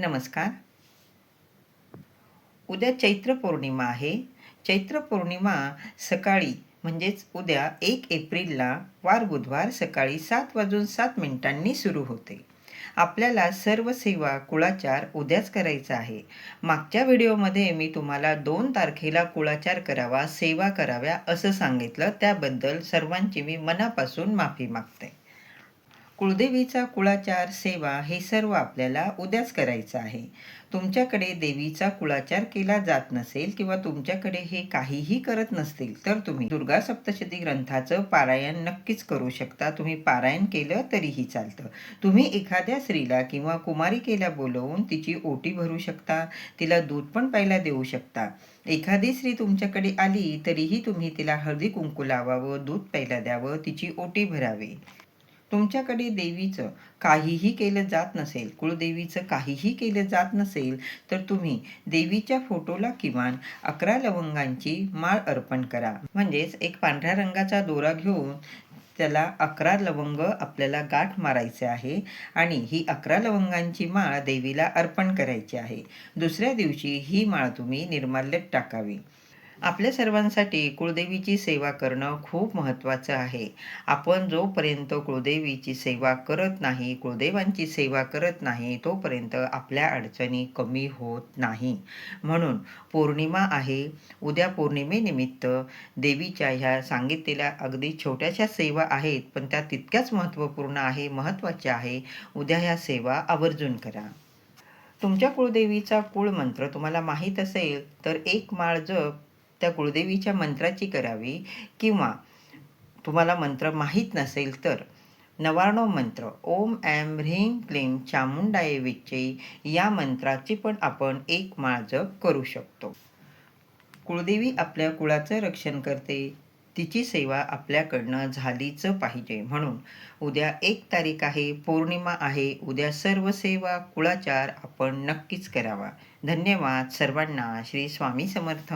नमस्कार. उद्या चैत्र पौर्णिमा आहे. चैत्र पौर्णिमा सकाळी म्हणजेच उद्या 1 एप्रिलला वार बुधवार सकाळी 7:07 सुरू होते. आपल्याला सर्व सेवा कुळाचार उद्याच करायचा आहे. मागच्या व्हिडिओमध्ये मी तुम्हाला 2 तारखेला कुळाचार करावा, सेवा कराव्या असं सांगितलं. त्याबद्दल सर्वांची मी मनापासून माफी मागते. कुळदेवीचा कुळाचार सेवा हे सर्व आपल्याला उद्याच करायचं आहे. तुमच्याकडे देवीचा कुळाचार केला जात नसेल किंवा तुमच्याकडे हे काहीही करत नसतील तर तुम्ही दुर्गा सप्तशती ग्रंथाचं पारायण नक्कीच करू शकता. तुम्ही पारायण केलं तरीही चालतं. तुम्ही एखाद्या स्त्रीला किंवा कुमारिकेला बोलवून तिची ओटी भरू शकता, तिला दूध पण प्यायला देऊ शकता. एखादी स्त्री तुमच्याकडे आली तरीही तुम्ही तिला हळदी कुंकू लावावं, दूध प्यायला द्यावं, तिची ओटी भरावी. तुमच्याकडे देवीचं काहीही केलं जात नसेल, कुळदेवीचं काहीही केलं जात नसेल तर तुम्ही देवीच्या फोटोला किमान 11 लवंगांची माळ अर्पण करा. म्हणजेच एक पांढऱ्या रंगाचा दोरा घेऊन त्याला 11 लवंग आपल्याला गाठ मारायचे आहे आणि ही 11 लवंगांची माळ देवीला अर्पण करायची आहे. दुसऱ्या दिवशी ही माळ तुम्ही निर्माल्यात टाकावी. आपल्या सर्वांसाठी कुळदेवीची सेवा करणं खूप महत्त्वाचं आहे. आपण जोपर्यंत कुळदेवीची सेवा करत नाही, कुळदेवांची सेवा करत नाही, तोपर्यंत आपल्या अडचणी कमी होत नाही. म्हणून पौर्णिमा आहे. उद्या पौर्णिमेनिमित्त देवीच्या ह्या सांगितलेल्या अगदी छोट्याशा सेवा आहेत, पण त्या तितक्याच महत्त्वपूर्ण आहे, महत्त्वाच्या आहे. उद्या ह्या सेवा आवर्जून करा. तुमच्या कुळदेवीचा कुळमंत्र तुम्हाला माहीत असेल तर एक माळ जप त्या कुळदेवीच्या मंत्राची करावी किंवा तुम्हाला मंत्र माहीत नसेल तर 99 मंत्र ओम ऐं ह्रीं क्लीं चामुंडाय विच्चे या मंत्राची पण आपण एक माळ जप करू शकतो. कुळदेवी आपल्या कुळाचं रक्षण करते. तिची सेवा आपल्याकडनं झालीच पाहिजे. म्हणून उद्या 1 तारीख आहे, पौर्णिमा आहे. उद्या सर्व सेवा कुळाचार आपण नक्कीच करावा. धन्यवाद सर्वांना. श्री स्वामी समर्थ.